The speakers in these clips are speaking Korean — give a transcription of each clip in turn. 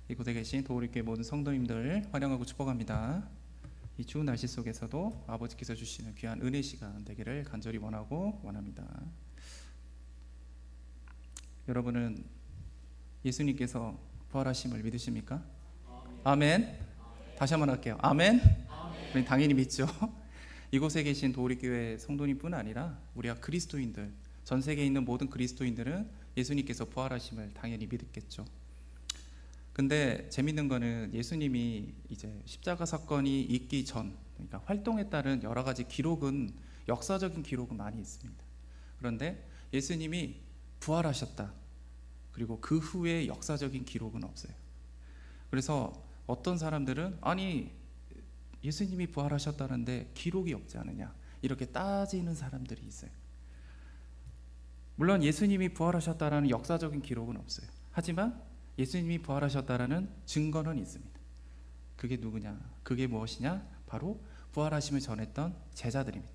이곳에 계신 도우리교회 모든 성도님들 환영하고 축복합니다. 이 추운 날씨 속에서도 아버지께서 주시는 귀한 은혜 시간 되기를 간절히 원합니다. 여러분은 예수님께서 부활하심을 믿으십니까? 아멘. 다시 한번 할게요. 아멘. 우리 당연히 믿죠. 이곳에 계신 도우리교회 성도님뿐 아니라 우리가 그리스도인들, 전 세계에 있는 모든 그리스도인들은 예수님께서 부활하심을 당연히 믿겠죠. 근데 재밌는 거는 예수님이 이제 십자가 사건이 있기 전, 그러니까 활동에 따른 여러 가지 기록은, 역사적인 기록은 많이 있습니다. 그런데 예수님이 부활하셨다, 그리고 그 후에 역사적인 기록은 없어요. 그래서 어떤 사람들은 아니 예수님이 부활하셨다는데 기록이 없지 않느냐, 이렇게 따지는 사람들이 있어요. 물론 예수님이 부활하셨다라는 역사적인 기록은 없어요. 하지만 예수님이 부활하셨다라는 증거는 있습니다. 그게 누구냐? 그게 무엇이냐? 바로 부활하심을 전했던 제자들입니다.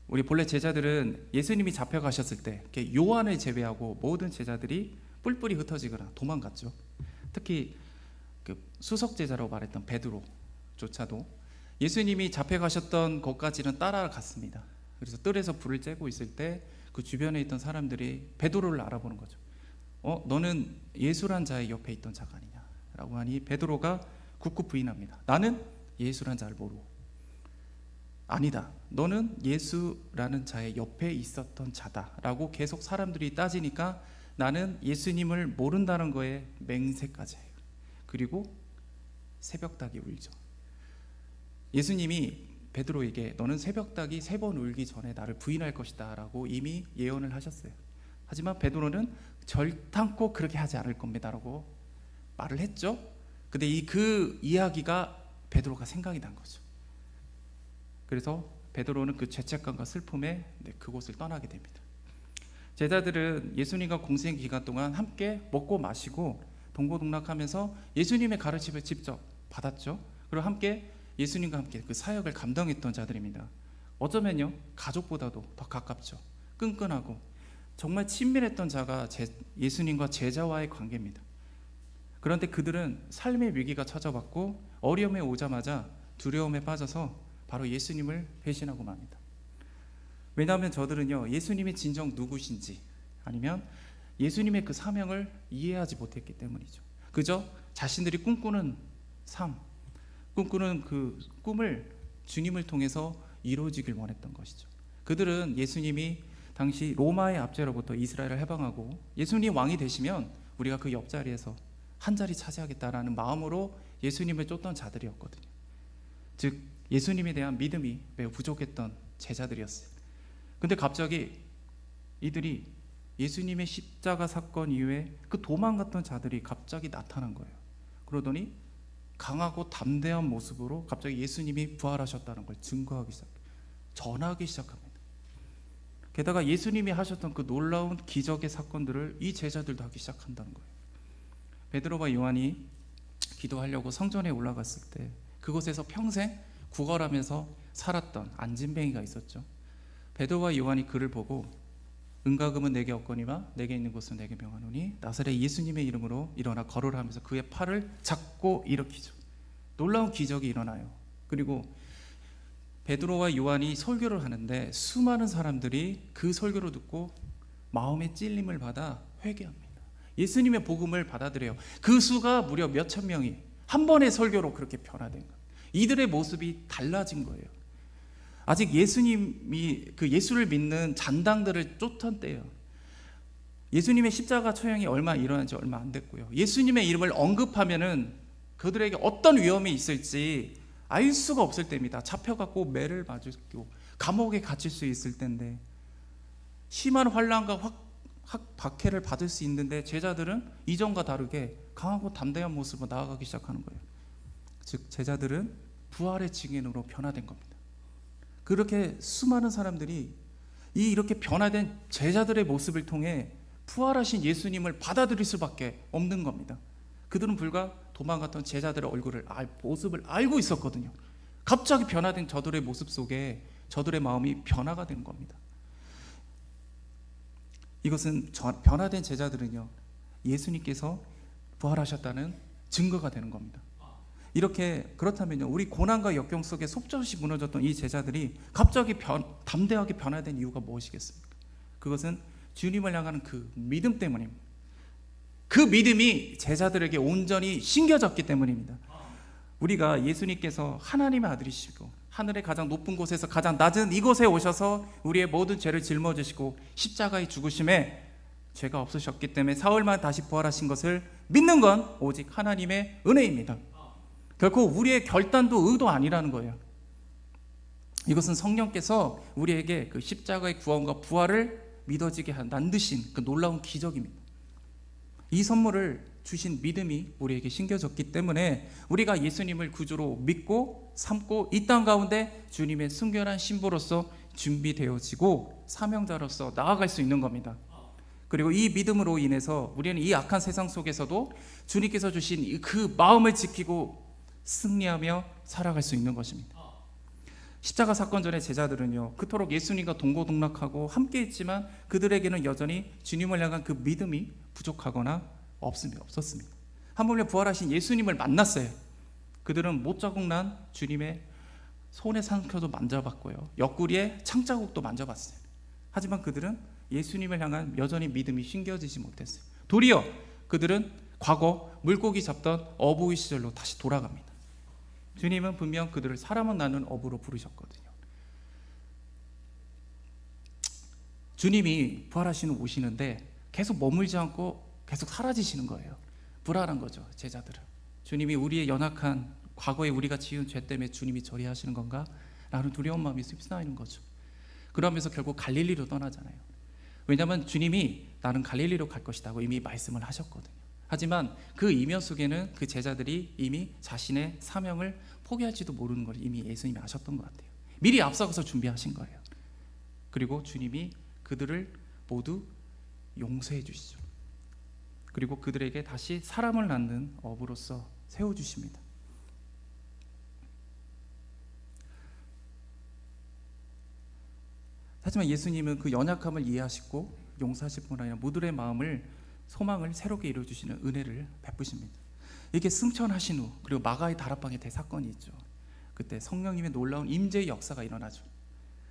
우리 본래 제자들은 예수님이 잡혀가셨을 때 요한을 제외하고 모든 제자들이 뿔뿔이 흩어지거나 도망갔죠. 특히 그 수석 제자라고 말했던 베드로조차도 예수님이 잡혀가셨던 곳까지는 따라갔습니다. 그래서 뜰에서 불을 쬐고 있을 때 그 주변에 있던 사람들이 베드로를 알아보는 거죠. 너는 예수란 자의 옆에 있던 자가 아니냐 라고 하니 베드로가 굳굳 부인합니다. 나는 예수란 자를 모르고. 아니다, 너는 예수라는 자의 옆에 있었던 자다 라고 계속 사람들이 따지니까 나는 예수님을 모른다는 거에 맹세까지 해요. 그리고 새벽닭이 울죠. 예수님이 베드로에게 너는 새벽닭이 3번 울기 전에 나를 부인할 것이다 라고 이미 예언을 하셨어요. 하지만 베드로는 절탄코 그렇게 하지 않을 겁니다 라고 말을 했죠. 근데 그 이야기가 베드로가 생각이 난 거죠. 그래서 베드로는 그 죄책감과 슬픔에 그곳을 떠나게 됩니다. 제자들은 예수님과 공생 기간 동안 함께 먹고 마시고 동고동락하면서 예수님의 가르침을 직접 받았죠. 그리고 함께 예수님과 함께 그 사역을 감당했던 자들입니다. 어쩌면요 가족보다도 더 가깝죠. 끈끈하고 정말 친밀했던 자가 예수님과 제자와의 관계입니다. 그런데 그들은 삶의 위기가 찾아왔고 어려움에 오자마자 두려움에 빠져서 바로 예수님을 배신하고 맙니다. 왜냐하면 저들은요 예수님이 진정 누구신지, 아니면 예수님의 그 사명을 이해하지 못했기 때문이죠. 그저 자신들이 꿈꾸는 삶, 꿈꾸는 그 꿈을 주님을 통해서 이루어지길 원했던 것이죠. 그들은 예수님이 당시 로마의 압제로부터 이스라엘을 해방하고 예수님 왕이 되시면 우리가 그 옆자리에서 한 자리 차지하겠다라는 마음으로 예수님을 쫓던 자들이었거든요. 즉 예수님에 대한 믿음이 매우 부족했던 제자들이었어요. 근데 갑자기 이들이 예수님의 십자가 사건 이후에 그 도망갔던 자들이 갑자기 나타난 거예요. 그러더니 강하고 담대한 모습으로 갑자기 예수님이 부활하셨다는 걸 증거하기 시작해요. 전하기 시작합니다. 게다가 예수님이 하셨던 그 놀라운 기적의 사건들을 이 제자들도 하기 시작한다는 거예요. 베드로와 요한이 기도하려고 성전에 올라갔을 때 그곳에서 평생 구걸하면서 살았던 안진뱅이가 있었죠. 베드로와 요한이 그를 보고 은과 금은 내게 없거니와 내게 있는 것은 내게 명하노니 나사렛 예수님의 이름으로 일어나 걸으라 하면서 그의 팔을 잡고 일으키죠. 놀라운 기적이 일어나요. 그리고 베드로와 요한이 설교를 하는데 수많은 사람들이 그 설교를 듣고 마음의 찔림을 받아 회개합니다. 예수님의 복음을 받아들여요. 그 수가 무려 몇천 명이 한 번의 설교로 그렇게 변화된 거예요. 이들의 모습이 달라진 거예요. 아직 예수님이 그 예수를 믿는 잔당들을 쫓던 때예요. 예수님의 십자가 처형이 일어난 지 얼마 안 됐고요. 예수님의 이름을 언급하면은 그들에게 어떤 위험이 있을지 알 수가 없을 때입니다. 잡혀갖고 매를 맞고 감옥에 갇힐 수 있을 때인데 심한 환난과 박해를 받을 수 있는데 제자들은 이전과 다르게 강하고 담대한 모습으로 나아가기 시작하는 거예요. 즉 제자들은 부활의 증인으로 변화된 겁니다. 그렇게 수많은 사람들이 이렇게 변화된 제자들의 모습을 통해 부활하신 예수님을 받아들일 수밖에 없는 겁니다. 그들은 불과 도망갔던 제자들의 모습을 알고 있었거든요. 갑자기 변화된 저들의 모습 속에 저들의 마음이 변화가 된 겁니다. 이것은 변화된 제자들은요 예수님께서 부활하셨다는 증거가 되는 겁니다. 이렇게 그렇다면요, 우리 고난과 역경 속에 속절없이 무너졌던 이 제자들이 갑자기 담대하게 변화된 이유가 무엇이겠습니까? 그것은 주님을 향하는 그 믿음 때문입니다. 그 믿음이 제자들에게 온전히 심겨졌기 때문입니다. 우리가 예수님께서 하나님의 아들이시고 하늘의 가장 높은 곳에서 가장 낮은 이곳에 오셔서 우리의 모든 죄를 짊어지시고 십자가에 죽으심에 죄가 없으셨기 때문에 사흘만 다시 부활하신 것을 믿는 건 오직 하나님의 은혜입니다. 결코 우리의 결단도 의도 아니라는 거예요. 이것은 성령께서 우리에게 그 십자가의 구원과 부활을 믿어지게 만드신 그 놀라운 기적입니다. 이 선물을 주신 믿음이 우리에게 심겨졌기 때문에 우리가 예수님을 구주로 믿고 삼고 이 땅 가운데 주님의 순결한 신부로서 준비되어지고 사명자로서 나아갈 수 있는 겁니다. 그리고 이 믿음으로 인해서 우리는 이 악한 세상 속에서도 주님께서 주신 그 마음을 지키고 승리하며 살아갈 수 있는 것입니다. 십자가 사건 전의 제자들은요, 그토록 예수님과 동고동락하고 함께 있지만 그들에게는 여전히 주님을 향한 그 믿음이 부족하거나 없었습니다. 하물며 부활하신 예수님을 만났어요. 그들은 못자국 난 주님의 손의 상처도 만져봤고요, 옆구리에 창자국도 만져봤어요. 하지만 그들은 예수님을 향한 여전히 믿음이 심겨지지 못했어요. 도리어 그들은 과거 물고기 잡던 어부의 시절로 다시 돌아갑니다. 주님은 분명 그들을 사람은 나는 어부로 부르셨거든요. 주님이 부활하시는 오시는데 계속 머물지 않고 계속 사라지시는 거예요. 불안한 거죠, 제자들은. 주님이 우리의 연약한 과거에 우리가 지은 죄 때문에 주님이 저리 하시는 건가? 라는 두려운 마음이 휩싸이는 거죠. 그러면서 결국 갈릴리로 떠나잖아요. 왜냐하면 주님이 나는 갈릴리로 갈 것이라고 이미 말씀을 하셨거든요. 하지만 그 이면 속에는 그 제자들이 이미 자신의 사명을 포기할지도 모르는 걸 이미 예수님이 아셨던 것 같아요. 미리 앞서가서 준비하신 거예요. 그리고 주님이 그들을 모두 용서해 주시죠. 그리고 그들에게 다시 사람을 낳는 어부로서 세워주십니다. 하지만 예수님은 그 연약함을 이해하시고 용서하실 뿐 아니라 모두의 마음을 소망을 새롭게 이루어주시는 은혜를 베푸십니다. 이게 승천하신 후 그리고 마가의 다락방의 대사건이 있죠. 그때 성령님의 놀라운 임재의 역사가 일어나죠.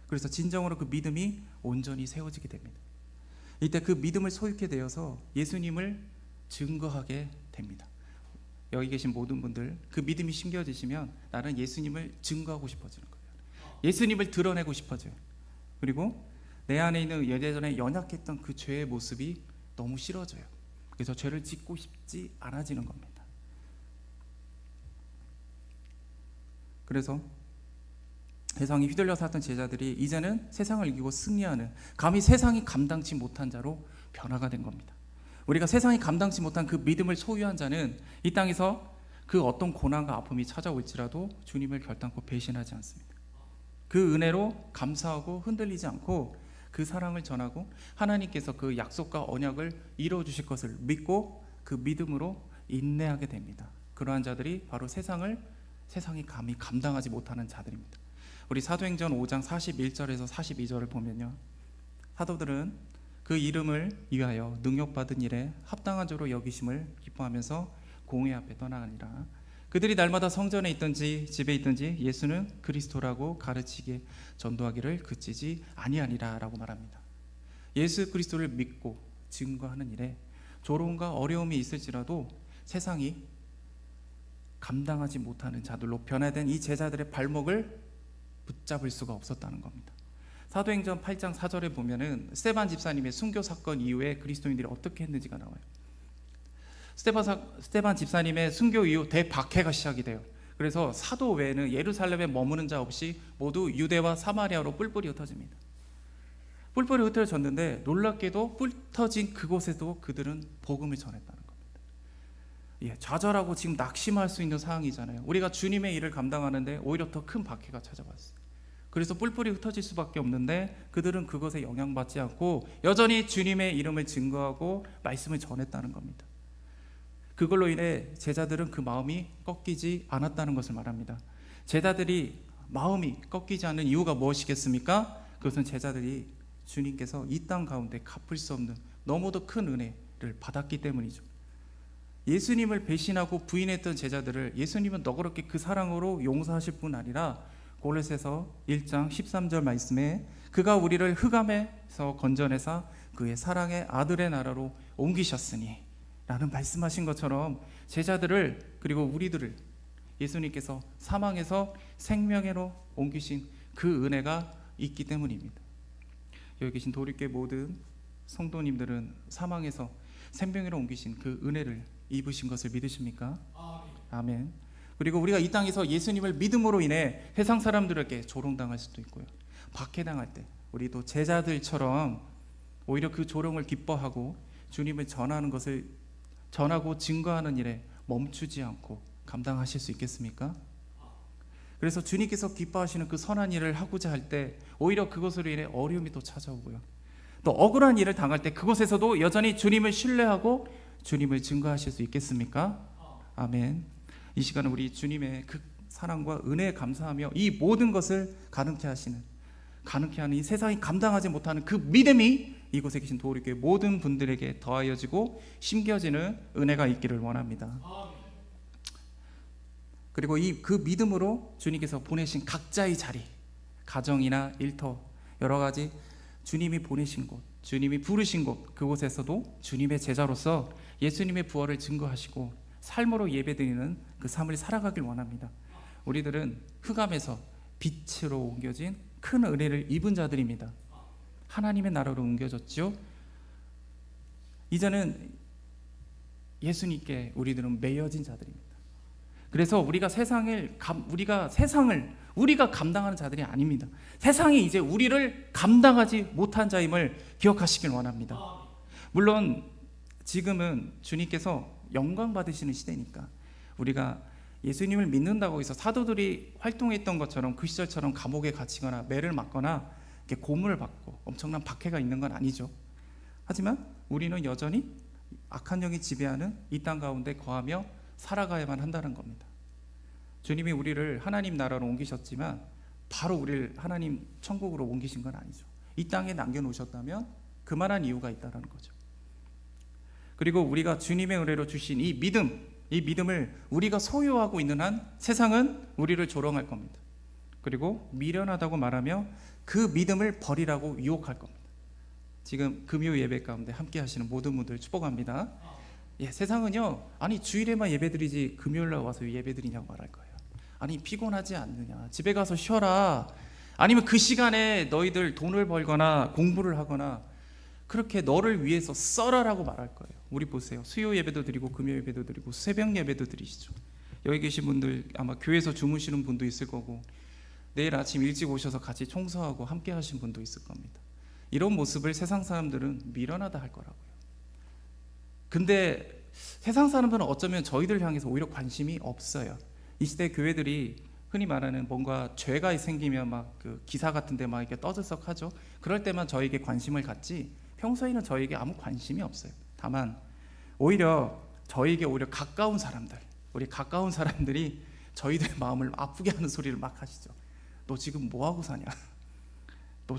그래서 진정으로 그 믿음이 온전히 세워지게 됩니다. 이때 그 믿음을 소유케 되어서 예수님을 증거하게 됩니다. 여기 계신 모든 분들 그 믿음이 심겨지시면 나는 예수님을 증거하고 싶어지는 거예요. 예수님을 드러내고 싶어져요. 그리고 내 안에 있는 예전에 연약했던 그 죄의 모습이 너무 싫어져요. 그래서 죄를 짓고 싶지 않아지는 겁니다. 그래서 세상이 휘둘려 살았던 제자들이 이제는 세상을 이기고 승리하는, 감히 세상이 감당치 못한 자로 변화가 된 겁니다. 우리가 세상이 감당치 못한 그 믿음을 소유한 자는 이 땅에서 그 어떤 고난과 아픔이 찾아올지라도 주님을 결단코 배신하지 않습니다. 그 은혜로 감사하고 흔들리지 않고 그 사랑을 전하고 하나님께서 그 약속과 언약을 이루어주실 것을 믿고 그 믿음으로 인내하게 됩니다. 그러한 자들이 바로 세상이 감히 감당하지 못하는 자들입니다. 우리 사도행전 5장 41절에서 42절을 보면요, 사도들은 그 이름을 위하여 능력받은 일에 합당한 자로 여기심을 기뻐하면서 공회 앞에 떠나가니라. 그들이 날마다 성전에 있든지 집에 있든지 예수는 그리스도라고 가르치게 전도하기를 그치지 아니하니라 라고 말합니다. 예수 그리스도를 믿고 증거하는 일에 조롱과 어려움이 있을지라도 세상이 감당하지 못하는 자들로 변화된 이 제자들의 발목을 붙잡을 수가 없었다는 겁니다. 사도행전 8장 4절에 보면은 스데반 집사님의 순교 사건 이후에 그리스도인들이 어떻게 했는지가 나와요. 스데반 집사님의 순교 이후 대박해가 시작이 돼요. 그래서 사도 외에는 예루살렘에 머무는 자 없이 모두 유대와 사마리아로 뿔뿔이 흩어집니다. 뿔뿔이 흩어졌는데 놀랍게도 뿔 터진 그곳에도 그들은 복음을 전했다는 겁니다. 좌절하고 지금 낙심할 수 있는 상황이잖아요. 우리가 주님의 일을 감당하는데 오히려 더 큰 박해가 찾아왔어요. 그래서 뿔뿔이 흩어질 수밖에 없는데 그들은 그것에 영향받지 않고 여전히 주님의 이름을 증거하고 말씀을 전했다는 겁니다. 그걸로 인해 제자들은 그 마음이 꺾이지 않았다는 것을 말합니다. 제자들이 마음이 꺾이지 않는 이유가 무엇이겠습니까? 그것은 제자들이 주님께서 이 땅 가운데 갚을 수 없는 너무도 큰 은혜를 받았기 때문이죠. 예수님을 배신하고 부인했던 제자들을 예수님은 너그럽게 그 사랑으로 용서하실 뿐 아니라 골로새서 1장 13절 말씀에 그가 우리를 흑암에서 건져내사 그의 사랑의 아들의 나라로 옮기셨으니 라는 말씀하신 것처럼 제자들을 그리고 우리들을 예수님께서 사망에서 생명으로 옮기신 그 은혜가 있기 때문입니다. 여기 계신 도립교회 모든 성도님들은 사망에서 생명으로 옮기신 그 은혜를 입으신 것을 믿으십니까? 아멘. 그리고 우리가 이 땅에서 예수님을 믿음으로 인해 세상 사람들에게 조롱당할 수도 있고요, 박해당할 때 우리도 제자들처럼 오히려 그 조롱을 기뻐하고 주님을 전하고 증거하는 일에 멈추지 않고 감당하실 수 있겠습니까? 그래서 주님께서 기뻐하시는 그 선한 일을 하고자 할 때 오히려 그것으로 인해 어려움이 또 찾아오고요, 또 억울한 일을 당할 때 그곳에서도 여전히 주님을 신뢰하고 주님을 증거하실 수 있겠습니까? 아멘. 이 시간은 우리 주님의 그 사랑과 은혜에 감사하며 이 모든 것을 가능케 하는 이 세상이 감당하지 못하는 그 믿음이 이곳에 계신 도우리교회 모든 분들에게 더하여지고 심겨지는 은혜가 있기를 원합니다. 그리고 그 믿음으로 주님께서 보내신 각자의 자리, 가정이나 일터, 여러 가지 주님이 보내신 곳, 주님이 부르신 곳, 그곳에서도 주님의 제자로서 예수님의 부활을 증거하시고 삶으로 예배드리는 그 삶을 살아가길 원합니다. 우리들은 흑암에서 빛으로 옮겨진 큰 은혜를 입은 자들입니다. 하나님의 나라로 옮겨졌죠. 이제는 예수님께 우리들은 매여진 자들입니다. 그래서 우리가 세상을 감당하는 자들이 아닙니다. 세상이 이제 우리를 감당하지 못한 자임을 기억하시길 원합니다. 물론 지금은 주님께서 영광 받으시는 시대니까 우리가 예수님을 믿는다고 해서 사도들이 활동했던 것처럼 그 시절처럼 감옥에 갇히거나 매를 맞거나 이렇게 고문을 받고 엄청난 박해가 있는 건 아니죠. 하지만 우리는 여전히 악한 영이 지배하는 이 땅 가운데 거하며 살아가야만 한다는 겁니다. 주님이 우리를 하나님 나라로 옮기셨지만 바로 우리를 하나님 천국으로 옮기신 건 아니죠. 이 땅에 남겨놓으셨다면 그만한 이유가 있다는 거죠. 그리고 우리가 주님의 은혜로 주신 이 믿음을 우리가 소유하고 있는 한 세상은 우리를 조롱할 겁니다. 그리고 미련하다고 말하며 그 믿음을 버리라고 유혹할 겁니다. 지금 금요 예배 가운데 함께 하시는 모든 분들 축복합니다. 세상은요, 아니 주일에만 예배드리지 금요일날 와서 예배드리냐고 말할 거예요. 아니 피곤하지 않느냐, 집에 가서 쉬어라, 아니면 그 시간에 너희들 돈을 벌거나 공부를 하거나 그렇게 너를 위해서 써라라고 말할 거예요. 우리 보세요, 수요 예배도 드리고 금요 예배도 드리고 새벽 예배도 드리시죠. 여기 계신 분들 아마 교회에서 주무시는 분도 있을 거고 내일 아침 일찍 오셔서 같이 청소하고 함께 하신 분도 있을 겁니다. 이런 모습을 세상 사람들은 미련하다 할 거라고요. 근데 세상 사람들은 어쩌면 저희들 향해서 오히려 관심이 없어요. 이 시대 교회들이 흔히 말하는 뭔가 죄가 생기면 막 그 기사 같은데 막 이렇게 떠들썩하죠. 그럴 때만 저에게 관심을 갖지 평소에는 저에게 아무 관심이 없어요. 다만 오히려 저에게 가까운 사람들, 우리 가까운 사람들이 저희들의 마음을 아프게 하는 소리를 막 하시죠. 너 지금 뭐 하고 사냐? 너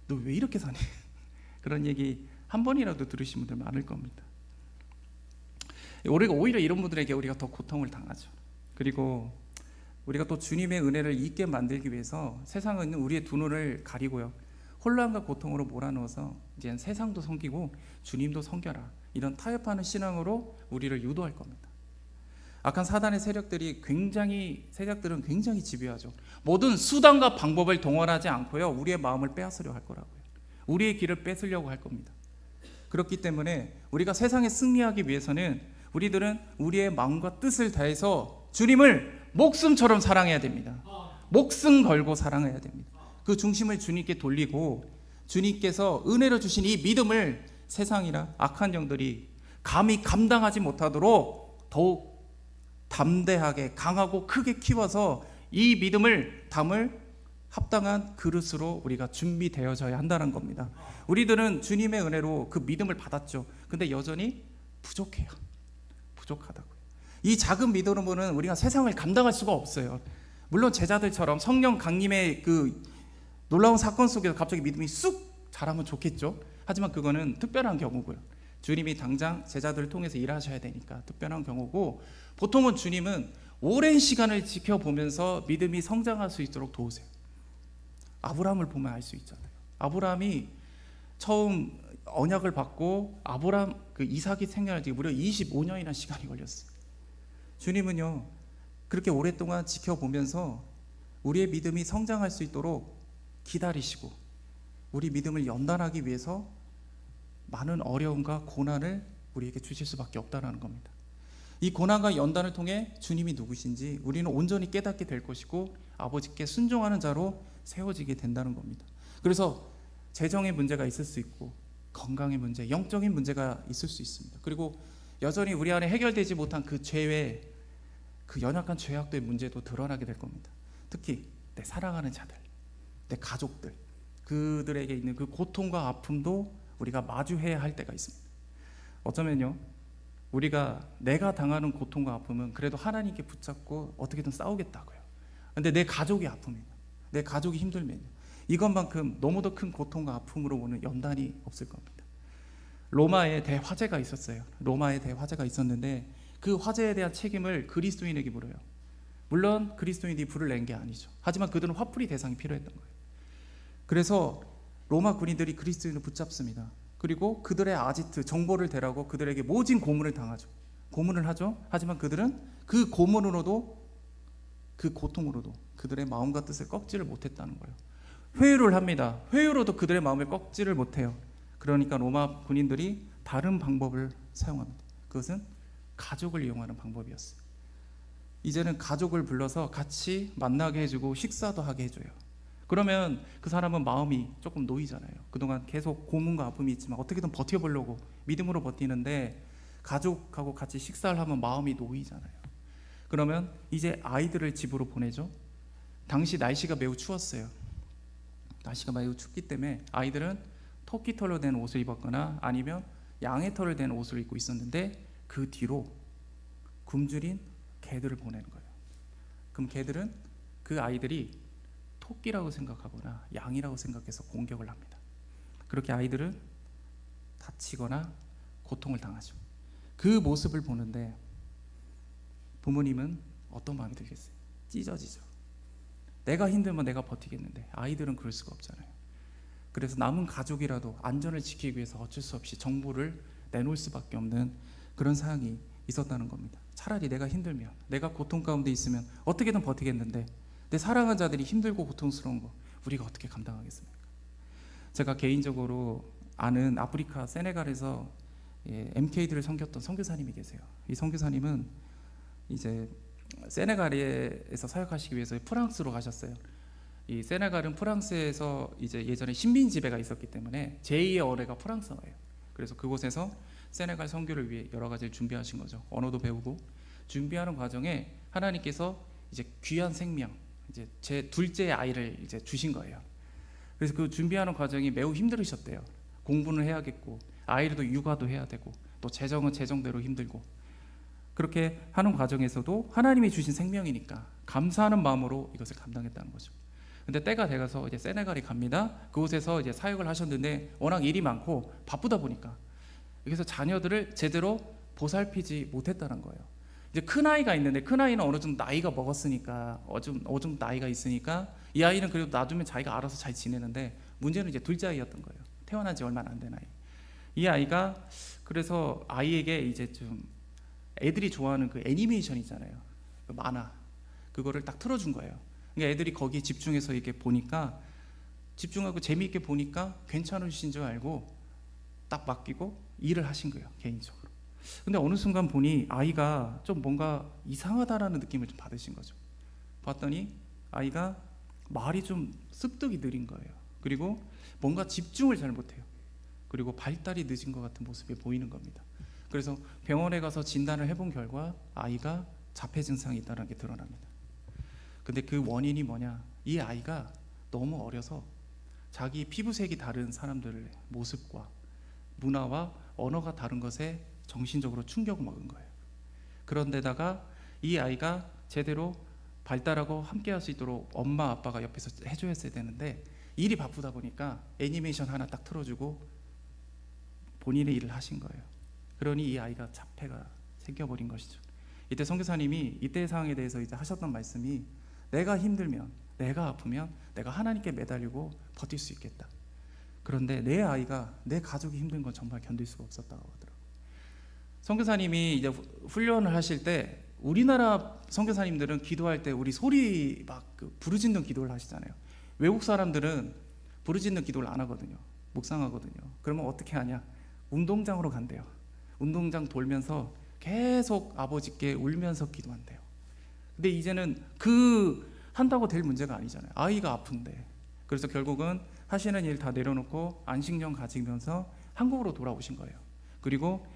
왜 이렇게 사니? 그런 얘기 한 번이라도 들으신 분들 많을 겁니다. 우리가 오히려 이런 분들에게 우리가 더 고통을 당하죠. 그리고 우리가 또 주님의 은혜를 잊게 만들기 위해서 세상은 우리의 두 눈을 가리고요, 혼란과 고통으로 몰아넣어서 이제 세상도 섬기고 주님도 섬겨라, 이런 타협하는 신앙으로 우리를 유도할 겁니다. 악한 사단의 세력들은 굉장히 집요하죠. 모든 수단과 방법을 동원하지 않고요, 우리의 마음을 빼앗으려 할 거라고요. 우리의 길을 뺏으려고 할 겁니다. 그렇기 때문에 우리가 세상에 승리하기 위해서는 우리들은 우리의 마음과 뜻을 다해서 주님을 목숨처럼 사랑해야 됩니다. 목숨 걸고 사랑해야 됩니다. 그 중심을 주님께 돌리고 주님께서 은혜로 주신 이 믿음을 세상이나 악한 영들이 감히 감당하지 못하도록 더욱 담대하게 강하고 크게 키워서 이 믿음을 담을 합당한 그릇으로 우리가 준비되어져야 한다는 겁니다. 우리들은 주님의 은혜로 그 믿음을 받았죠. 근데 여전히 부족하다고요. 이 작은 믿음으로는 우리가 세상을 감당할 수가 없어요. 물론 제자들처럼 성령 강림의 그 놀라운 사건 속에서 갑자기 믿음이 쑥 자라면 좋겠죠. 하지만 그거는 특별한 경우고요. 주님이 당장 제자들을 통해서 일하셔야 되니까 특별한 경우고, 보통은 주님은 오랜 시간을 지켜보면서 믿음이 성장할 수 있도록 도우세요. 아브라함을 보면 알 수 있잖아요. 아브라함이 처음 언약을 받고 아브라함 그 이삭이 생겨나기 무려 25년이나 시간이 걸렸어요. 주님은요 그렇게 오랫동안 지켜보면서 우리의 믿음이 성장할 수 있도록 기다리시고 우리 믿음을 연단하기 위해서 많은 어려움과 고난을 우리에게 주실 수밖에 없다는 겁니다. 이 고난과 연단을 통해 주님이 누구신지 우리는 온전히 깨닫게 될 것이고 아버지께 순종하는 자로 세워지게 된다는 겁니다. 그래서 재정의 문제가 있을 수 있고 건강의 문제, 영적인 문제가 있을 수 있습니다. 그리고 여전히 우리 안에 해결되지 못한 그 죄의 그 연약한 죄악들의 문제도 드러나게 될 겁니다. 특히 내 사랑하는 자들, 내 가족들, 그들에게 있는 그 고통과 아픔도 우리가 마주해야 할 때가 있습니다. 어쩌면요 우리가 내가 당하는 고통과 아픔은 그래도 하나님께 붙잡고 어떻게든 싸우겠다고요. 근데 내 가족이 아프면, 내 가족이 힘들면 이것만큼 너무도 큰 고통과 아픔으로 오는 연단이 없을 겁니다. 로마에 대화재가 있었어요. 로마에 대화재가 있었는데 그 화재에 대한 책임을 그리스도인에게 물어요. 물론 그리스도인이 불을 낸 게 아니죠. 하지만 그들은 화풀이 대상이 필요했던 거예요. 그래서 로마 군인들이 그리스도인을 붙잡습니다. 그리고 그들의 아지트, 정보를 대라고 그들에게 모진 고문을 당하죠. 고문을 하죠. 하지만 그들은 그 고문으로도 그 고통으로도 그들의 마음과 뜻을 꺾지를 못했다는 거예요. 회유를 합니다. 회유로도 그들의 마음을 꺾지를 못해요. 그러니까 로마 군인들이 다른 방법을 사용합니다. 그것은 가족을 이용하는 방법이었어요. 이제는 가족을 불러서 같이 만나게 해주고 식사도 하게 해줘요. 그러면 그 사람은 마음이 조금 놓이잖아요. 그동안 계속 고문과 아픔이 있지만 어떻게든 버텨보려고 믿음으로 버티는데 가족하고 같이 식사를 하면 마음이 놓이잖아요. 그러면 이제 아이들을 집으로 보내죠. 당시 날씨가 매우 추웠어요. 날씨가 매우 춥기 때문에 아이들은 토끼 털로 된 옷을 입었거나 아니면 양의 털을 된 옷을 입고 있었는데 그 뒤로 굶주린 개들을 보내는 거예요. 그럼 개들은 그 아이들이 토끼라고 생각하거나 양이라고 생각해서 공격을 합니다. 그렇게 아이들은 다치거나 고통을 당하죠. 그 모습을 보는데 부모님은 어떤 마음이 들겠어요? 찢어지죠. 내가 힘들면 내가 버티겠는데 아이들은 그럴 수가 없잖아요. 그래서 남은 가족이라도 안전을 지키기 위해서 어쩔 수 없이 정보를 내놓을 수밖에 없는 그런 상황이 있었다는 겁니다. 차라리 내가 힘들면, 내가 고통 가운데 있으면 어떻게든 버티겠는데 내 사랑하는 자들이 힘들고 고통스러운 거 우리가 어떻게 감당하겠습니까? 제가 개인적으로 아는 아프리카 세네갈에서 MK들을 섬겼던 선교사님이 계세요. 이 선교사님은 이제 세네갈에서 사역하시기 위해서 프랑스로 가셨어요. 이 세네갈은 프랑스에서 이제 예전에 식민 지배가 있었기 때문에 제2의 언어가 프랑스어예요. 그래서 그곳에서 세네갈 선교를 위해 여러 가지를 준비하신 거죠. 언어도 배우고 준비하는 과정에 하나님께서 이제 귀한 생명, 이제 제 둘째 아이를 이제 주신 거예요. 그래서 그 준비하는 과정이 매우 힘들으셨대요. 공부는 해야겠고 아이도 육아도 해야 되고 또 재정은 재정대로 힘들고 그렇게 하는 과정에서도 하나님이 주신 생명이니까 감사하는 마음으로 이것을 감당했다는 거죠. 근데 때가 돼가서 이제 세네갈에 갑니다. 그곳에서 이제 사역을 하셨는데 워낙 일이 많고 바쁘다 보니까 여기서 자녀들을 제대로 보살피지 못했다는 거예요. 이제 큰 아이가 있는데 큰 아이는 어느 정도 나이가 먹었으니까 어느 정도 나이가 있으니까 이 아이는 그래도 놔두면 자기가 알아서 잘 지내는데 문제는 이제 둘째 아이였던 거예요. 태어난 지 얼마 안 된 아이. 이 아이가 그래서 아이에게 이제 좀 애들이 좋아하는 그 애니메이션 있잖아요. 그 만화 그거를 딱 틀어준 거예요. 그러니까 애들이 거기에 집중해서 이렇게 보니까 집중하고 재미있게 보니까 괜찮으신 줄 알고 딱 맡기고 일을 하신 거예요. 개인적으로. 근데 어느 순간 보니 아이가 좀 뭔가 이상하다라는 느낌을 좀 받으신 거죠. 봤더니 아이가 말이 좀 습득이 느린 거예요. 그리고 뭔가 집중을 잘 못해요. 그리고 발달이 늦은 것 같은 모습이 보이는 겁니다. 그래서 병원에 가서 진단을 해본 결과 아이가 자폐 증상이 있다는 게 드러납니다. 근데 그 원인이 뭐냐? 이 아이가 너무 어려서 자기 피부색이 다른 사람들의 모습과 문화와 언어가 다른 것에 정신적으로 충격을 먹은 거예요. 그런데다가 이 아이가 제대로 발달하고 함께할 수 있도록 엄마 아빠가 옆에서 해줘야 되는데 일이 바쁘다 보니까 애니메이션 하나 딱 틀어주고 본인의 일을 하신 거예요. 그러니 이 아이가 자폐가 생겨버린 것이죠. 이때 선교사님이 이때의 상황에 대해서 이제 하셨던 말씀이, 내가 힘들면, 내가 아프면 내가 하나님께 매달리고 버틸 수 있겠다. 그런데 내 아이가, 내 가족이 힘든 건 정말 견딜 수가 없었다고 하더라고요. 선교사님이 이제 훈련을 하실 때, 우리나라 선교사님들은 기도할 때 우리 소리 막 부르짖는 기도를 하시잖아요. 외국 사람들은 부르짖는 기도를 안 하거든요. 묵상하거든요. 그러면 어떻게 하냐? 운동장으로 간대요. 운동장 돌면서 계속 아버지께 울면서 기도한대요. 근데 이제는 한다고 될 문제가 아니잖아요. 아이가 아픈데. 그래서 결국은 하시는 일 다 내려놓고 안식년 가지면서 한국으로 돌아오신 거예요. 그리고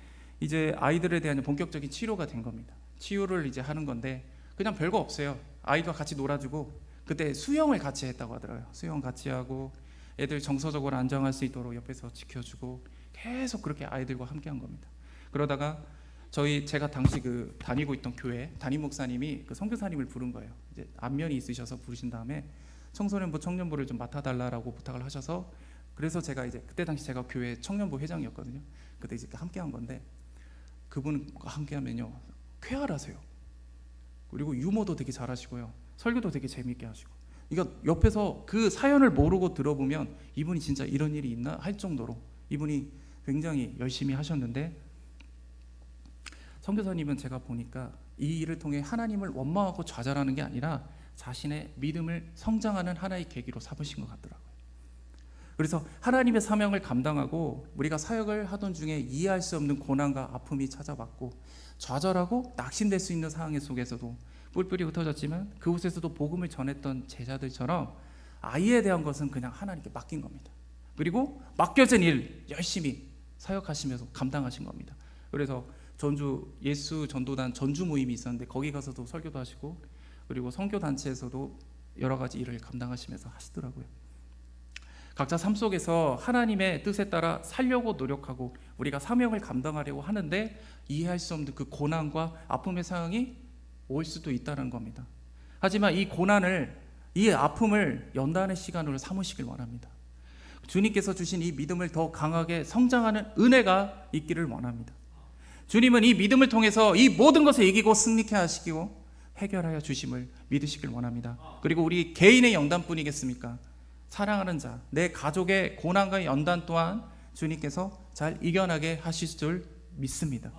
이제 아이들에 대한 본격적인 치료가 된 겁니다. 치유를 이제 하는 건데 그냥 별거 없어요. 아이가 같이 놀아주고, 그때 수영을 같이 했다고 하더라고요. 수영 같이 하고 애들 정서적으로 안정할 수 있도록 옆에서 지켜주고 계속 그렇게 아이들과 함께 한 겁니다. 그러다가 제가 당시 다니고 있던 교회 담임 목사님이 선교사님을 부른 거예요. 이제 안면이 있으셔서 부르신 다음에 청소년부 청년부를 좀 맡아달라고 부탁을 하셔서, 그래서 제가 이제 그때 당시 제가 교회 청년부 회장이었거든요. 그때 이제 함께 한 건데, 그분과 함께 하면요 쾌활하세요. 그리고 유머도 되게 잘하시고요, 설교도 되게 재미있게 하시고, 그러니까 옆에서 그 사연을 모르고 들어보면 이분이 진짜 이런 일이 있나 할 정도로 이분이 굉장히 열심히 하셨는데, 선교사님은 제가 보니까 이 일을 통해 하나님을 원망하고 좌절하는 게 아니라 자신의 믿음을 성장하는 하나의 계기로 삼으신 것 같더라고요. 그래서 하나님의 사명을 감당하고 우리가 사역을 하던 중에 이해할 수 없는 고난과 아픔이 찾아왔고, 좌절하고 낙심될 수 있는 상황 속에서도 뿔뿔이 흩어졌지만 그곳에서도 복음을 전했던 제자들처럼 아이에 대한 것은 그냥 하나님께 맡긴 겁니다. 그리고 맡겨진 일 열심히 사역하시면서 감당하신 겁니다. 그래서 전주 예수 전도단 전주 모임이 있었는데 거기 가서도 설교도 하시고, 그리고 선교 단체에서도 여러 가지 일을 감당하시면서 하시더라고요. 각자 삶 속에서 하나님의 뜻에 따라 살려고 노력하고 우리가 사명을 감당하려고 하는데 이해할 수 없는 그 고난과 아픔의 상황이 올 수도 있다는 겁니다. 하지만 이 고난을, 이 아픔을 연단의 시간으로 삼으시길 원합니다. 주님께서 주신 이 믿음을 더 강하게 성장하는 은혜가 있기를 원합니다. 주님은 이 믿음을 통해서 이 모든 것을 이기고 승리케 하시고 해결하여 주심을 믿으시길 원합니다. 그리고 우리 개인의 연단뿐이겠습니까? 사랑하는 자, 내 가족의 고난과 연단 또한 주님께서 잘 이겨나게 하실 줄 믿습니다.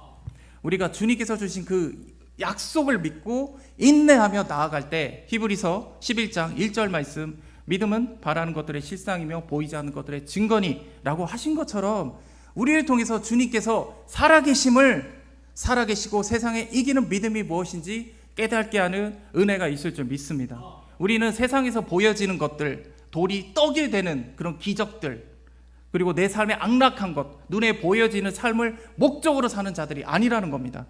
우리가 주님께서 주신 그 약속을 믿고 인내하며 나아갈 때, 히브리서 11장 1절 말씀, 믿음은 바라는 것들의 실상이며 보이지 않는 것들의 증거니 라고 하신 것처럼 우리를 통해서 주님께서 살아계시고 세상에 이기는 믿음이 무엇인지 깨닫게 하는 은혜가 있을 줄 믿습니다. 우리는 세상에서 보여지는 것들, 돌이 떡이 되는 그런 기적들, 그리고 내 삶의 악락한 것, 눈에 보여지는 삶을 목적으로 사는 자들이 아니라는 겁니다.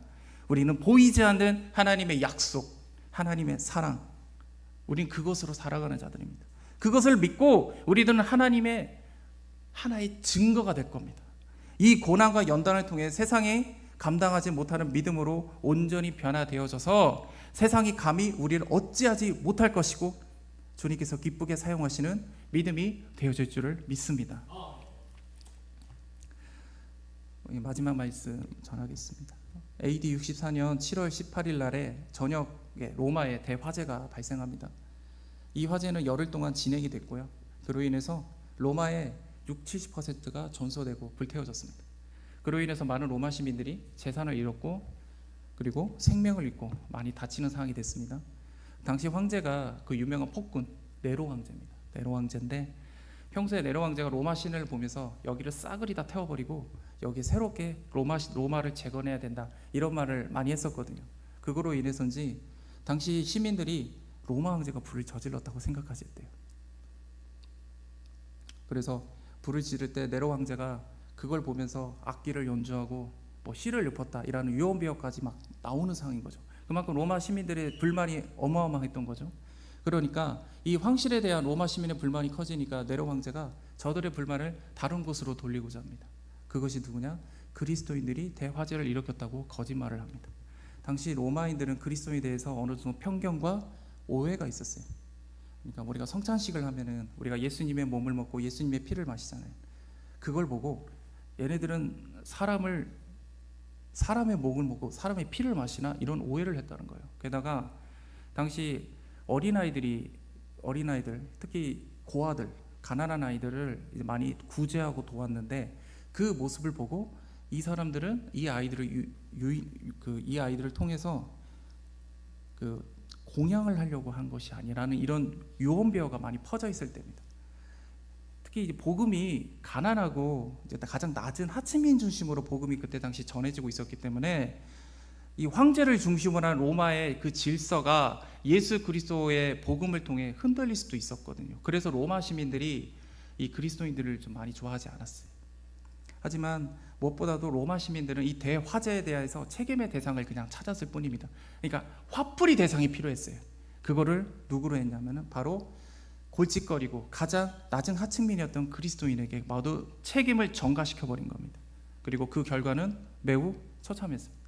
우리는 보이지 않는 하나님의 약속, 하나님의 사랑, 우린 그것으로 살아가는 자들입니다. 그것을 믿고 우리들은 하나님의 하나의 증거가 될 겁니다. 이 고난과 연단을 통해 세상에 감당하지 못하는 믿음으로 온전히 변화되어져서 세상이 감히 우리를 어찌하지 못할 것이고 주님께서 기쁘게 사용하시는 믿음이 되어질 줄을 믿습니다. 마지막 말씀 전하겠습니다. AD 64년 7월 18일 날에 저녁에 로마에 대화재가 발생합니다. 이 화재는 열흘 동안 진행이 됐고요. 그로 인해서 로마의 60-70%가 전소되고 불태워졌습니다. 그로 인해서 많은 로마 시민들이 재산을 잃었고, 그리고 생명을 잃고 많이 다치는 상황이 됐습니다. 당시 황제가 그 유명한 폭군 네로 황제입니다. 네로 황제인데, 평소에 네로 황제가 로마 시내를 보면서 여기를 싸그리 다 태워버리고 여기 새롭게 로마를 재건해야 된다, 이런 말을 많이 했었거든요. 그거로 인해서인지 당시 시민들이 로마 황제가 불을 저질렀다고 생각하셨대요. 그래서 불을 지를 때 네로 황제가 그걸 보면서 악기를 연주하고 뭐 시를 읊었다, 이라는 유언비어까지 막 나오는 상황인 거죠. 그만큼 로마 시민들의 불만이 어마어마했던 거죠. 그러니까 이 황실에 대한 로마 시민의 불만이 커지니까 네로 황제가 저들의 불만을 다른 곳으로 돌리고자 합니다. 그것이 누구냐? 그리스도인들이 대화재를 일으켰다고 거짓말을 합니다. 당시 로마인들은 그리스도인에 대해서 어느 정도 편견과 오해가 있었어요. 그러니까 우리가 성찬식을 하면은 우리가 예수님의 몸을 먹고 예수님의 피를 마시잖아요. 그걸 보고 얘네들은 사람을 사람의 목을 먹고 사람의 피를 마시나 이런 오해를 했다는 거예요. 게다가 당시 어린아이들 특히 고아들 가난한 아이들을 이제 많이 구제하고 도왔는데 그 모습을 보고 이 사람들은 이 아이들을 통해서 그 공양을 하려고 한 것이 아니라는 이런 유언비어가 많이 퍼져 있을 때입니다. 특히 이제 복음이 가난하고 이제 가장 낮은 하층민 중심으로 복음이 그때 당시 전해지고 있었기 때문에 이 황제를 중심으로 한 로마의 그 질서가 예수 그리스도의 복음을 통해 흔들릴 수도 있었거든요. 그래서 로마 시민들이 이 그리스도인들을 좀 많이 좋아하지 않았어요. 하지만 무엇보다도 로마 시민들은 이 대화재에 대해서 책임의 대상을 그냥 찾았을 뿐입니다. 그러니까 화풀이 대상이 필요했어요. 그거를 누구로 했냐면은 바로 골칫거리고 가장 낮은 하층민이었던 그리스도인에게 모두 책임을 전가시켜버린 겁니다. 그리고 그 결과는 매우 처참했습니다.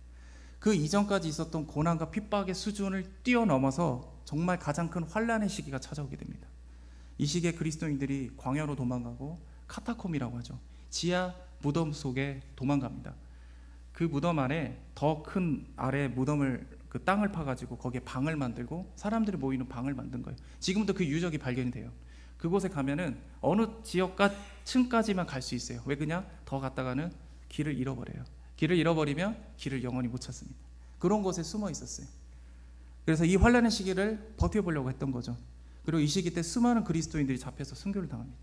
그 이전까지 있었던 고난과 핍박의 수준을 뛰어넘어서 정말 가장 큰 환란의 시기가 찾아오게 됩니다. 이 시기에 그리스도인들이 광야로 도망가고 카타콤이라고 하죠. 지하 무덤 속에 도망갑니다. 그 무덤 안에 더 큰 아래 무덤을 그 땅을 파가지고 거기에 방을 만들고 사람들이 모이는 방을 만든 거예요. 지금도 그 유적이 발견이 돼요. 그곳에 가면은 어느 지역과 층까지만 갈 수 있어요. 왜 그냥 더 갔다가는 길을 잃어버려요. 길을 잃어버리면 길을 영원히 못 찾습니다. 그런 곳에 숨어 있었어요. 그래서 이 환란의 시기를 버텨보려고 했던 거죠. 그리고 이 시기 때 수많은 그리스도인들이 잡혀서 순교를 당합니다.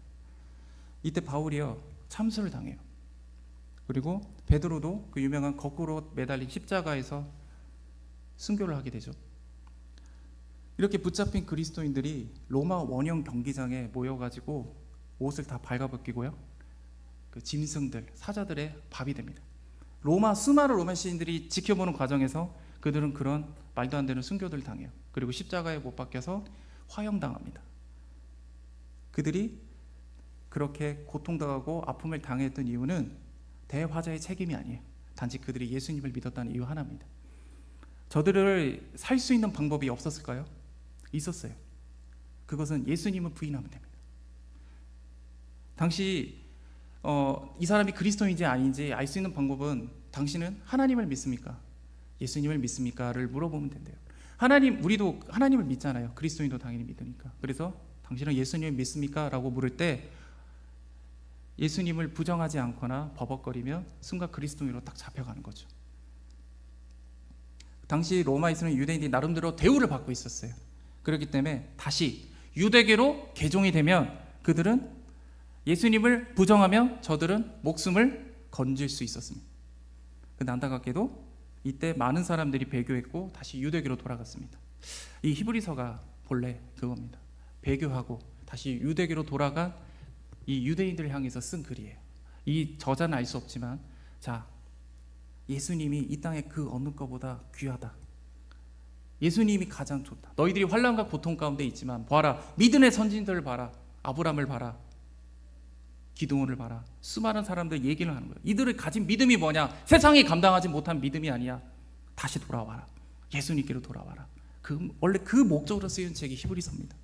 이때 바울이요 참수를 당해요. 그리고 베드로도 그 유명한 거꾸로 매달린 십자가에서 순교를 하게 되죠. 이렇게 붙잡힌 그리스도인들이 로마 원형 경기장에 모여가지고 옷을 다 발가벗기고요, 그 짐승들, 사자들의 밥이 됩니다. 수많은 로마 시인들이 지켜보는 과정에서 그들은 그런 말도 안 되는 순교들을 당해요. 그리고 십자가에 못 박혀서 화형당합니다. 그들이 그렇게 고통당하고 아픔을 당했던 이유는 대화자의 책임이 아니에요. 단지 그들이 예수님을 믿었다는 이유 하나입니다. 저들을 살 수 있는 방법이 없었을까요? 있었어요. 그것은 예수님을 부인하면 됩니다. 당시 이 사람이 그리스도인지 아닌지 알 수 있는 방법은 당신은 하나님을 믿습니까? 예수님을 믿습니까?를 물어보면 된대요. 우리도 하나님을 믿잖아요. 그리스도인도 당연히 믿으니까. 그래서 당신은 예수님을 믿습니까? 라고 물을 때 예수님을 부정하지 않거나 버벅거리면 순간 그리스도인으로 딱 잡혀가는 거죠. 당시 로마에서는 유대인들이 나름대로 대우를 받고 있었어요. 그렇기 때문에 다시 유대계로 개종이 되면 그들은 예수님을 부정하면 저들은 목숨을 건질 수 있었습니다. 근데 안타깝게도 이때 많은 사람들이 배교했고 다시 유대계로 돌아갔습니다. 이 히브리서가 본래 그겁니다. 배교하고 다시 유대계로 돌아간 이 유대인들을 향해서 쓴 글이에요. 이 저자는 알 수 없지만, 자, 예수님이 이 땅에 그 어느 것보다 귀하다. 예수님이 가장 좋다. 너희들이 환난과 고통 가운데 있지만 보아라, 믿음의 선진들을 봐라. 아브라함을 봐라. 기드온을 봐라. 수많은 사람들 얘기를 하는 거예요. 이들을 가진 믿음이 뭐냐? 세상이 감당하지 못한 믿음이 아니야. 다시 돌아와라. 예수님께로 돌아와라. 원래 그 목적으로 쓰인 책이 히브리서입니다.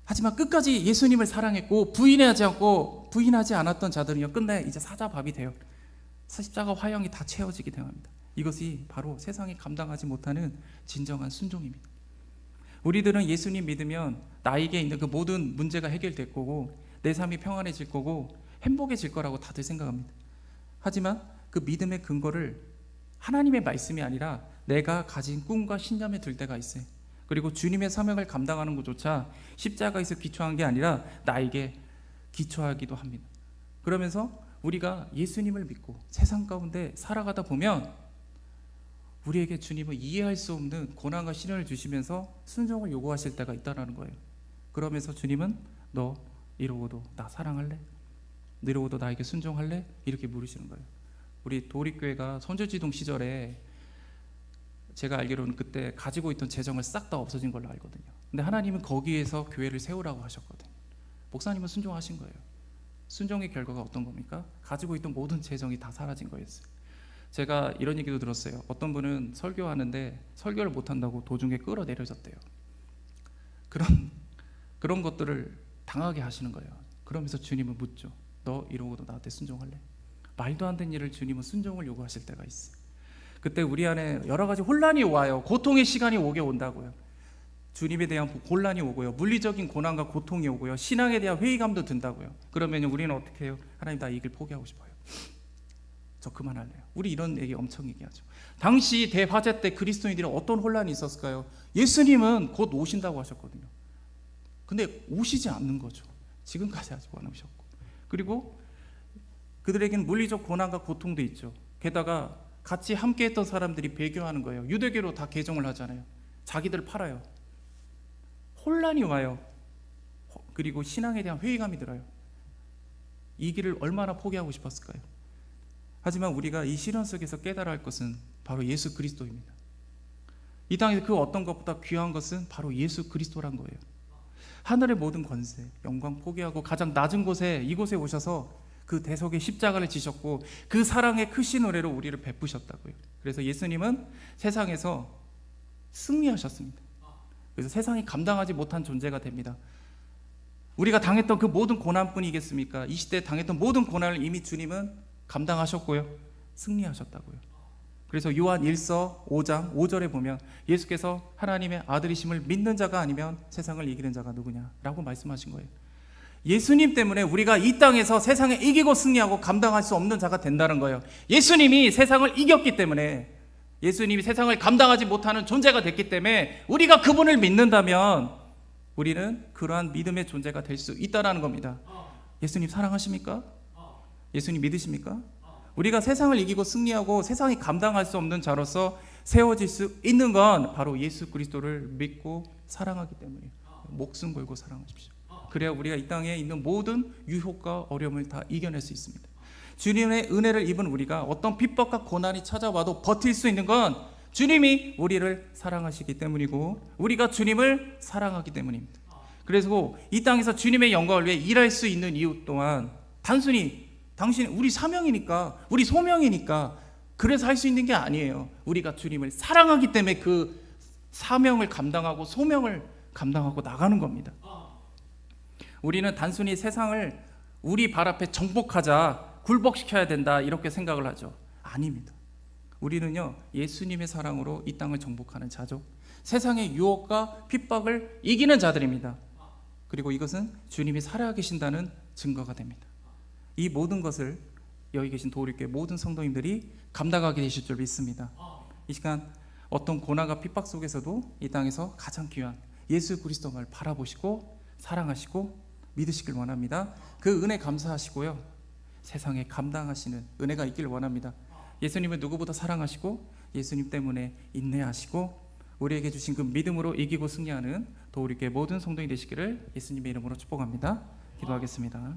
하지만 끝까지 예수님을 사랑했고 부인하지 않았던 자들은요, 끝내 이제 사자밥이 돼요. 십자가 화형이 다 채워지게 됩니다. 이것이 바로 세상이 감당하지 못하는 진정한 순종입니다. 우리들은 예수님 믿으면 나에게 있는 그 모든 문제가 해결될 거고 내 삶이 평안해질 거고 행복해질 거라고 다들 생각합니다. 하지만 그 믿음의 근거를 하나님의 말씀이 아니라 내가 가진 꿈과 신념에 들 때가 있어요. 그리고 주님의 사명을 감당하는 것조차 십자가에서 기초한 게 아니라 나에게 기초하기도 합니다. 그러면서 우리가 예수님을 믿고 세상 가운데 살아가다 보면 우리에게 주님은 이해할 수 없는 고난과 시련을 주시면서 순종을 요구하실 때가 있다는 거예요. 그러면서 주님은 너 이러고도 나 사랑할래? 이러고도 나에게 순종할래? 이렇게 물으시는 거예요. 우리 도립교회가 선조지동 시절에 제가 알기로는 그때 가지고 있던 재정을 싹 다 없어진 걸로 알거든요. 근데 하나님은 거기에서 교회를 세우라고 하셨거든요. 목사님은 순종하신 거예요. 순종의 결과가 어떤 겁니까? 가지고 있던 모든 재정이 다 사라진 거였어요. 제가 이런 얘기도 들었어요. 어떤 분은 설교하는데 설교를 못한다고 도중에 끌어내려졌대요. 그런 것들을 당하게 하시는 거예요. 그러면서 주님은 묻죠. 너 이러고도 나한테 순종할래? 말도 안 되는 일을 주님은 순종을 요구하실 때가 있어요. 그때 우리 안에 여러 가지 혼란이 와요. 고통의 시간이 오게 온다고요. 주님에 대한 혼란이 오고요. 물리적인 고난과 고통이 오고요. 신앙에 대한 회의감도 든다고요. 그러면 우리는 어떻게 해요? 하나님, 나 이 길 포기하고 싶어요. 저 그만할래요. 우리 이런 얘기 엄청 얘기하죠. 당시 대화재 때 그리스도인들이 어떤 혼란이 있었을까요? 예수님은 곧 오신다고 하셨거든요. 근데 오시지 않는 거죠. 지금까지 아직 안 오셨고. 그리고 그들에게는 물리적 고난과 고통도 있죠. 게다가 같이 함께 했던 사람들이 배교하는 거예요. 유대교로 다 개종을 하잖아요. 자기들 팔아요. 혼란이 와요. 그리고 신앙에 대한 회의감이 들어요. 이 길을 얼마나 포기하고 싶었을까요? 하지만 우리가 이 시련 속에서 깨달아야 할 것은 바로 예수 그리스도입니다. 이 땅에서 그 어떤 것보다 귀한 것은 바로 예수 그리스도란 거예요. 하늘의 모든 권세, 영광 포기하고 가장 낮은 곳에, 이곳에 오셔서 그 대속의 십자가를 지셨고 그 사랑의 크신 은혜로 우리를 베푸셨다고요. 그래서 예수님은 세상에서 승리하셨습니다. 그래서 세상이 감당하지 못한 존재가 됩니다. 우리가 당했던 그 모든 고난뿐이겠습니까? 이 시대에 당했던 모든 고난을 이미 주님은 감당하셨고요, 승리하셨다고요. 그래서 요한 1서 5장 5절에 보면 예수께서 하나님의 아들이심을 믿는 자가 아니면 세상을 이기는 자가 누구냐라고 말씀하신 거예요. 예수님 때문에 우리가 이 땅에서 세상에 이기고 승리하고 감당할 수 없는 자가 된다는 거예요. 예수님이 세상을 이겼기 때문에, 예수님이 세상을 감당하지 못하는 존재가 됐기 때문에 우리가 그분을 믿는다면 우리는 그러한 믿음의 존재가 될 수 있다는 겁니다. 예수님 사랑하십니까? 예수님 믿으십니까? 우리가 세상을 이기고 승리하고 세상이 감당할 수 없는 자로서 세워질 수 있는 건 바로 예수 그리스도를 믿고 사랑하기 때문이에요. 목숨 걸고 사랑하십시오. 그래야 우리가 이 땅에 있는 모든 유혹과 어려움을 다 이겨낼 수 있습니다. 주님의 은혜를 입은 우리가 어떤 핍박과 고난이 찾아와도 버틸 수 있는 건 주님이 우리를 사랑하시기 때문이고 우리가 주님을 사랑하기 때문입니다. 그래서 이 땅에서 주님의 영광을 위해 일할 수 있는 이유 또한 단순히 당신 우리 사명이니까, 우리 소명이니까 그래서 할 수 있는 게 아니에요. 우리가 주님을 사랑하기 때문에 그 사명을 감당하고 소명을 감당하고 나가는 겁니다. 우리는 단순히 세상을 우리 발 앞에 정복하자, 굴복시켜야 된다 이렇게 생각을 하죠. 아닙니다. 우리는요, 예수님의 사랑으로 이 땅을 정복하는 자죠. 세상의 유혹과 핍박을 이기는 자들입니다. 그리고 이것은 주님이 살아계신다는 증거가 됩니다. 이 모든 것을 여기 계신 도우리교회 모든 성도님들이 감당하게 되실 줄 믿습니다. 이 시간 어떤 고난과 핍박 속에서도 이 땅에서 가장 귀한 예수 그리스도를 바라보시고 사랑하시고 믿으시길 원합니다. 그 은혜 감사하시고요, 세상에 감당하시는 은혜가 있길 원합니다. 예수님을 누구보다 사랑하시고 예수님 때문에 인내하시고 우리에게 주신 그 믿음으로 이기고 승리하는 도우리교회 모든 성도님 되시기를 예수님의 이름으로 축복합니다. 기도하겠습니다.